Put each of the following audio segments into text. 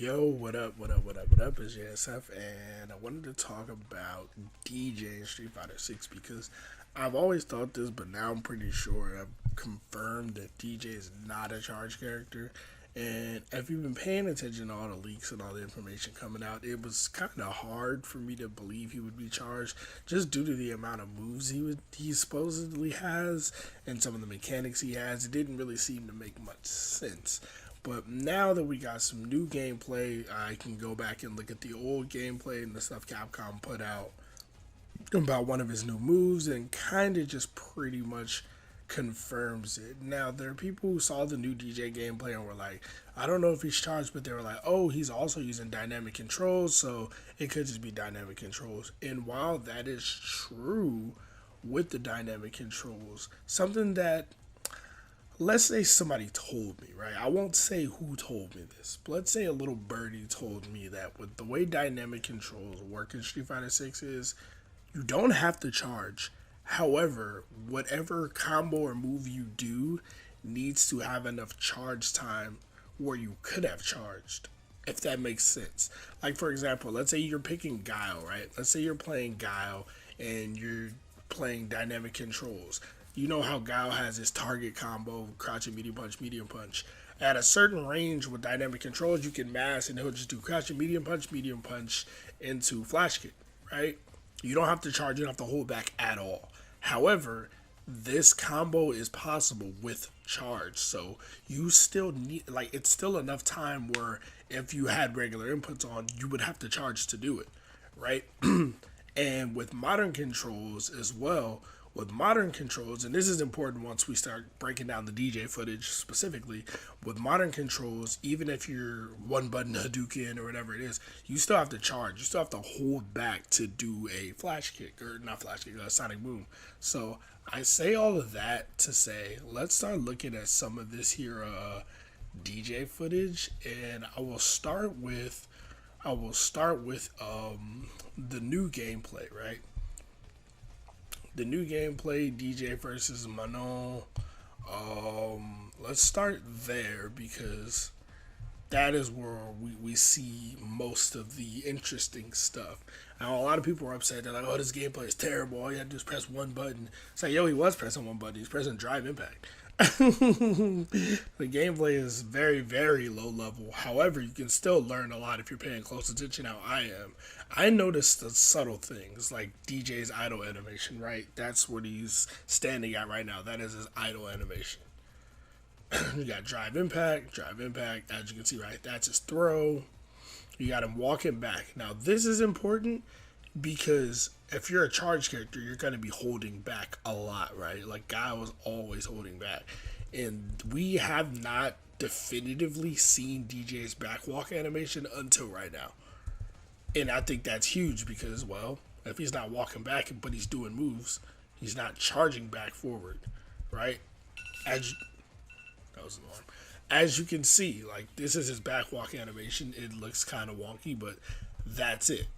Yo, what up, what up, what up, what up? It's JSF, and I wanted to talk about DJ in Street Fighter 6 because I've always thought this, but now I'm pretty sure I've confirmed that DJ is not a charge character. And if you've been paying attention to all the leaks and all the information coming out, it was kind of hard for me to believe he would be charged just due to the amount of moves he supposedly has and some of the mechanics he has. It didn't really seem to make much sense. But now that we got some new gameplay, I can go back and look at the old gameplay and the stuff Capcom put out about one of his new moves and kind of just pretty much confirms it. Now, there are people who saw the new DJ gameplay and were like, I don't know if he's charged, but they were like, oh, he's also using dynamic controls, so it could just be dynamic controls. And while that is true with the dynamic controls, something that let's say somebody told me, right? I won't say who told me this, but let's say a little birdie told me that with the way dynamic controls work in Street Fighter 6 is you don't have to charge. However, whatever combo or move you do needs to have enough charge time where you could have charged, if that makes sense. Like, for example, let's say you're picking Guile, right? Let's say you're playing Guile and you're playing dynamic controls. You know how Guile has his target combo, crouching medium punch, medium punch. At a certain range with dynamic controls, you can mask and he'll just do crouching medium punch into flash kick, right? You don't have to charge, you don't have to hold back at all. However, this combo is possible with charge, so you still need, like, it's still enough time where if you had regular inputs on, you would have to charge to do it, right? And with modern controls as well, with modern controls, and this is important once we start breaking down the DJ footage specifically, with modern controls, even if you're one button Hadouken or whatever it is, you still have to charge. You still have to hold back to do a flash kick, or not flash kick, a sonic boom. So I say all of that to say, let's start looking at some of this here DJ footage, and I will start with the new gameplay, right? The new gameplay, DJ versus Manon. Let's start there because that is where we see most of the interesting stuff. Now, a lot of people are upset. They're like, oh, this gameplay is terrible. All you have to do is press one button. It's like, yo, he was pressing one button. He's pressing drive impact. The gameplay is very, very low level. However, you can still learn a lot if you're paying close attention how I am. I noticed the subtle things like DJ's idle animation, right? That's what he's standing at right now. That is his idle animation. You got drive impact, as you can see, right? That's his throw. You got him walking back. Now, this is important because if you're a charge character, you're going to be holding back a lot, right? Like, Guy was always holding back. And we have not definitively seen DJ's backwalk animation until right now. And I think that's huge because, well, if he's not walking back but he's doing moves, he's not charging back forward, right? That was the alarm. As you can see, like, this is his backwalk animation. It looks kind of wonky, but that's it.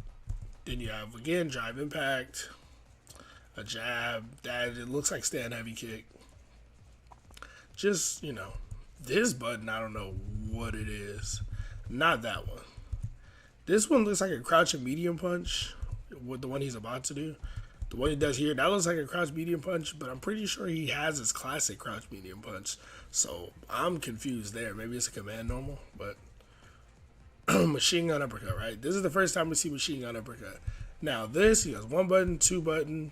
Then you have, again, drive impact, a jab, that it looks like stand heavy kick. Just, this button, I don't know what it is. Not that one. This one looks like a crouching medium punch, with the one he's about to do. The one he does here, that looks like a crouch medium punch, but I'm pretty sure he has his classic crouch medium punch. So I'm confused there. Maybe it's a command normal, but machine gun uppercut, right? This is the first time we see machine gun uppercut. Now this, he has one button, two button,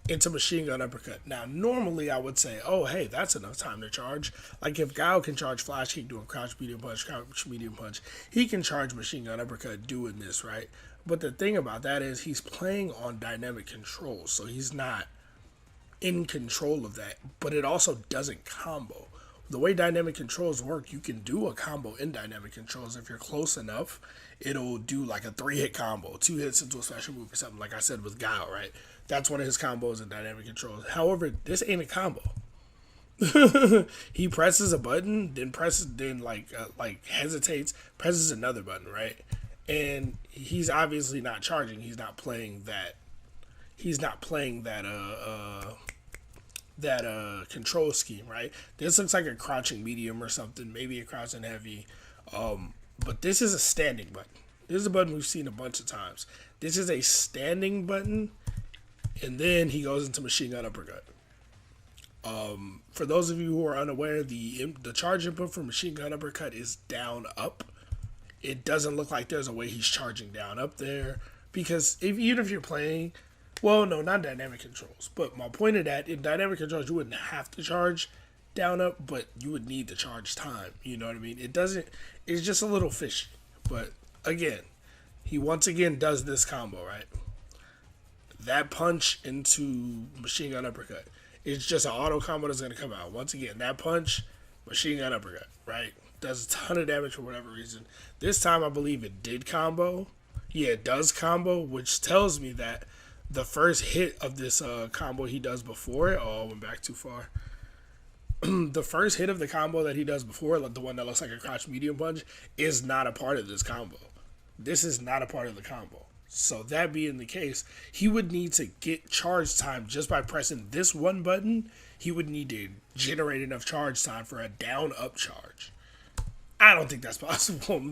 into machine gun uppercut. Now normally I would say, oh hey, that's enough time to charge. Like if Guile can charge flash kick doing crouch medium punch, he can charge machine gun uppercut doing this, right? But the thing about that is he's playing on dynamic controls, so he's not in control of that, but it also doesn't combo. The way dynamic controls work, you can do a combo in dynamic controls. If you're close enough, it'll do like a 3-hit combo, 2 hits into a special move or something, like I said with Guile, right? That's one of his combos in dynamic controls. However, this ain't a combo. He presses a button, then hesitates, presses another button, right? And he's obviously not charging. He's not playing that. He's not playing that control scheme, right? This looks like a crouching medium or something, maybe a crouching heavy. But this is a standing button. This is a button we've seen a bunch of times. This is a standing button, and then he goes into machine gun uppercut. For those of you who are unaware, the charge input for machine gun uppercut is down up. It doesn't look like there's a way he's charging down up there, because even if you're playing, well, no, not dynamic controls, but my point of that, in dynamic controls, you wouldn't have to charge down up, but you would need the charge time. You know what I mean? It's just a little fishy. But again, he once again does this combo, right? That punch into machine gun uppercut. It's just an auto combo that's going to come out. Once again, that punch, machine gun uppercut, right? Does a ton of damage for whatever reason. This time, I believe it did combo. Yeah, it does combo, which tells me that the first hit of this combo he does before it. Oh, I went back too far. The first hit of the combo that he does before, like the one that looks like a crouch medium punch, is not a part of this combo. This is not a part of the combo. So that being the case, he would need to get charge time just by pressing this one button. He would need to generate enough charge time for a down up charge. I don't think that's possible.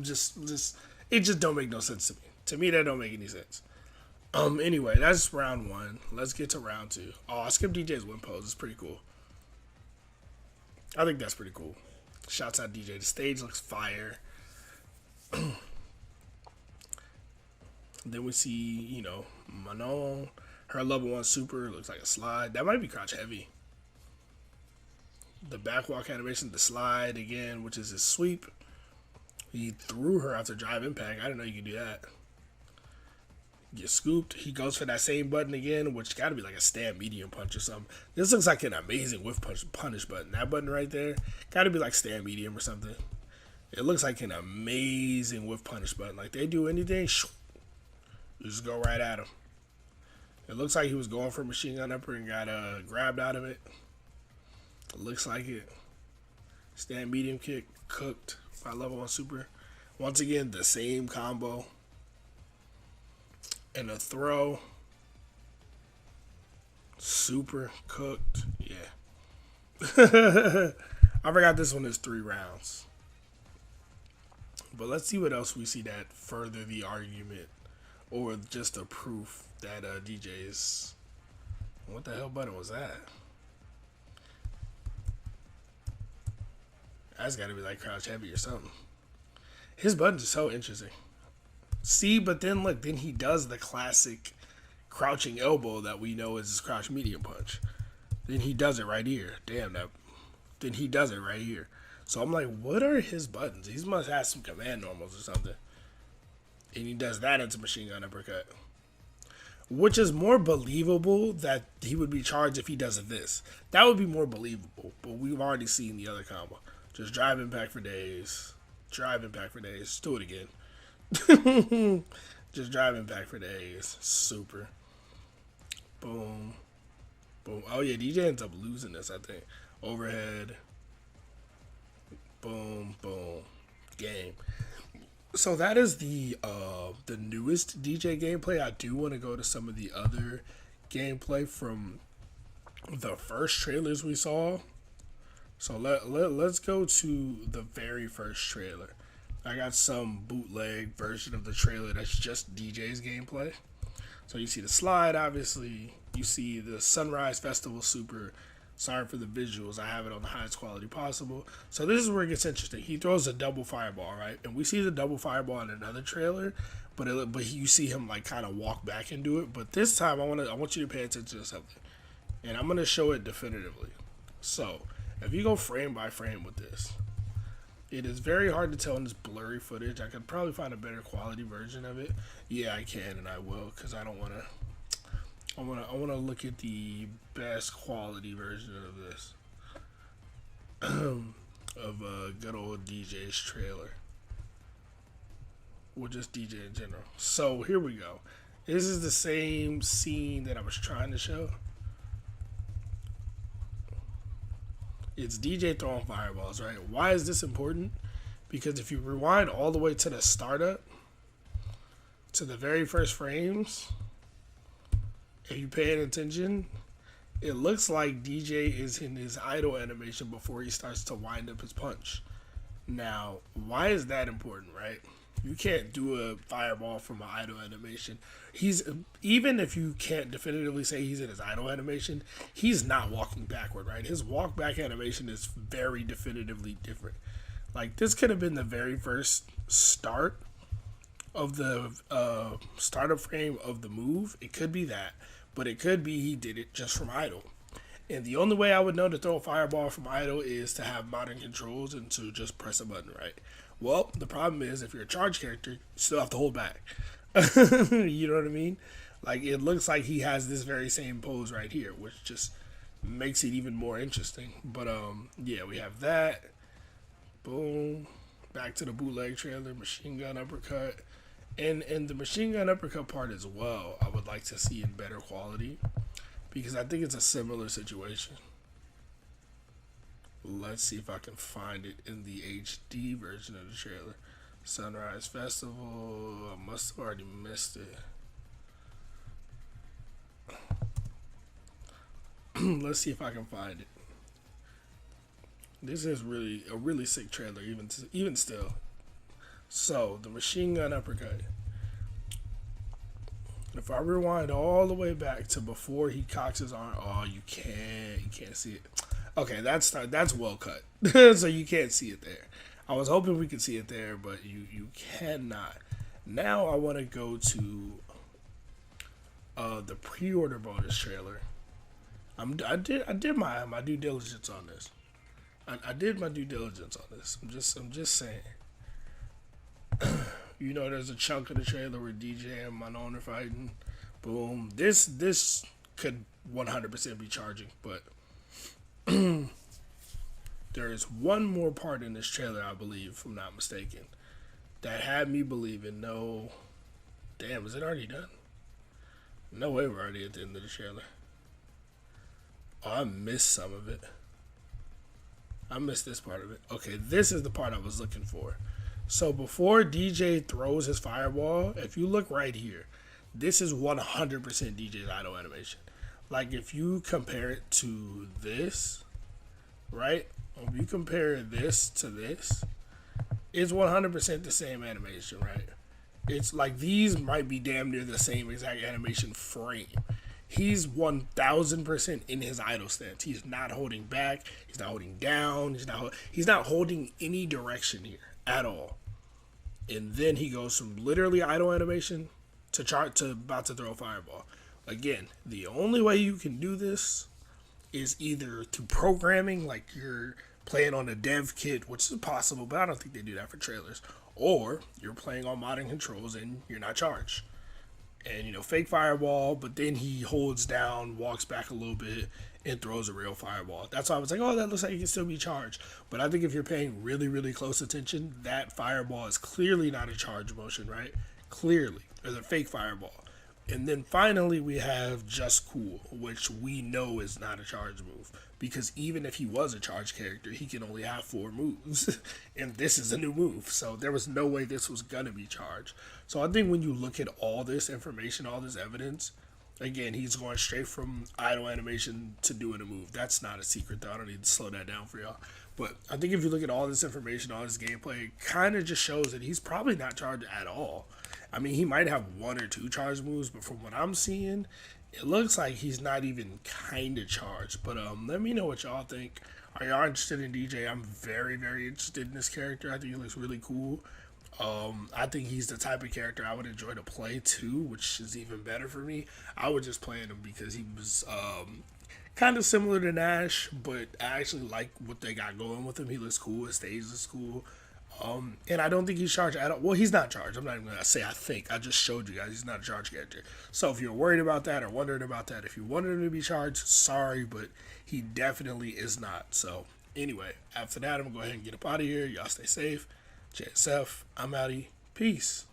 It just don't make no sense to me. To me, that don't make any sense. Anyway, that's round one. Let's get to round two. Oh, I skipped DJ's win pose. It's pretty cool. I think that's pretty cool. Shouts out DJ. The stage looks fire. Then we see, Manon. Her level 1 super looks like a slide. That might be crouch heavy. The backwalk animation, the slide again, which is his sweep. He threw her after drive impact. I didn't know you could do that. Get scooped. He goes for that same button again, which got to be like a stand medium punch or something. This looks like an amazing whiff punish button. That button right there got to be like stand medium or something. It looks like an amazing whiff punish button. Like they do anything, you just go right at him. It looks like he was going for a machine gun upper and got grabbed out of it. It looks like it. Stand medium kick, cooked by level 1 super. Once again, the same combo. And a throw. Super cooked. Yeah. I forgot this one is 3 rounds. But let's see what else we see that further the argument or just a proof that DJ's. What the hell button was that? That's got to be like crouch heavy or something. His buttons are so interesting. See, but then look, then he does the classic crouching elbow that we know is his crouch medium punch. Then he does it right here. Damn that. Then he does it right here. So I'm like, what are his buttons? He must have some command normals or something. And he does that into machine gun uppercut. Which is more believable that he would be charged if he does this. That would be more believable. But we've already seen the other combo. Just drive impact for days. Drive impact for days. Do it again. Just drive impact for days. Super. Boom. Boom. Oh yeah, DJ ends up losing this, I think. Overhead. Boom. Boom. Game. So that is the newest DJ gameplay. I do want to go to some of the other gameplay from the first trailers we saw. So let's go to the very first trailer. I got some bootleg version of the trailer that's just DJ's gameplay. So you see the slide, obviously. You see the Sunrise Festival Super. Sorry for the visuals. I have it on the highest quality possible. So this is where it gets interesting. He throws a double fireball, right? And we see the double fireball in another trailer, but you see him like kind of walk back and do it. But this time, I want you to pay attention to something, and I'm gonna show it definitively. So if you go frame by frame with this, it is very hard to tell in this blurry footage. I could probably find a better quality version of it. Yeah, I can, and I will, because I don't want to. I want to look at the best quality version of this. Of good old DJ's trailer. Or just DJ in general. So here we go. This is the same scene that I was trying to show. It's DJ throwing fireballs, right? Why is this important? Because if you rewind all the way to the startup, to the very first frames, if you paying attention, it looks like DJ is in his idle animation before he starts to wind up his punch. Now, why is that important, right? You can't do a fireball from an idle animation. He's even if you can't definitively say he's in his idle animation, he's not walking backward, right? His walk back animation is very definitively different. Like this could have been the very first start of the startup frame of the move. It could be that, but it could be he did it just from idle. And the only way I would know to throw a fireball from idle is to have modern controls and to just press a button, right? Well, the problem is if you're a charge character, you still have to hold back. You know what I mean? Like it looks like he has this very same pose right here, which just makes it even more interesting. But yeah, we have that. Boom. Back to the bootleg trailer, machine gun uppercut. And the machine gun uppercut part as well, I would like to see in better quality because I think it's a similar situation. Let's see if I can find it in the HD version of the trailer. Sunrise Festival. I must have already missed it. Let's see if I can find it. This is really a really sick trailer, even still. So the machine gun uppercut. If I rewind all the way back to before he cocks his arm, oh, you can't see it. Okay, that's well cut, so you can't see it there. I was hoping we could see it there, but you cannot. Now I want to go to the pre-order bonus trailer. I did my due diligence on this. I did my due diligence on this. I'm just saying. You know, there's a chunk of the trailer where DJ and Manon are fighting. Boom. This could 100% be charging, but there is one more part in this trailer, I believe, if I'm not mistaken, that had me believing, no, damn, is it already done? No way we're already at the end of the trailer. Oh, I missed some of it. I missed this part of it. Okay, this is the part I was looking for. So before DJ throws his fireball, if you look right here, this is 100% DJ's idle animation. Like if you compare it to this, right? If you compare this to this, it's 100% the same animation, right? It's like these might be damn near the same exact animation frame. He's 1000% in his idle stance. He's not holding back. He's not holding down. He's not holding any direction here at all. And then he goes from literally idle animation to about to throw a fireball. Again, the only way you can do this is either through programming, like you're playing on a dev kit, which is possible, but I don't think they do that for trailers. Or you're playing on modern controls and you're not charged. And, you know, fake fireball, but then he holds down, walks back a little bit, and throws a real fireball. That's why I was like, oh, that looks like it can still be charged. But I think if you're paying really, really close attention, that fireball is clearly not a charge motion, right? Clearly. There's a fake fireball. And then finally we have Just Cool, which we know is not a charge move. Because even if he was a charge character, he can only have 4 moves. And this is a new move. So there was no way this was going to be charged. So I think when you look at all this information, all this evidence, again, he's going straight from idle animation to doing a move. That's not a secret, though. I don't need to slow that down for y'all. But I think if you look at all this information, all this gameplay, it kind of just shows that he's probably not charged at all. I mean, he might have 1 or 2 charge moves, but from what I'm seeing, it looks like he's not even kind of charged. But let me know what y'all think. Are y'all interested in DJ? I'm very, very interested in this character. I think he looks really cool. I think he's the type of character I would enjoy to play too, which is even better for me. I would just play him because he was kind of similar to Nash, but I actually like what they got going with him. He looks cool. His stage is cool. And I don't think he's charged at all. Well, he's not charged. I'm not even going to say I think. I just showed you guys he's not a charged character. So if you're worried about that or wondering about that, if you wanted him to be charged, sorry, but he definitely is not. So anyway, after that, I'm going to go ahead and get up out of here. Y'all stay safe. JSF, I'm outie. Peace.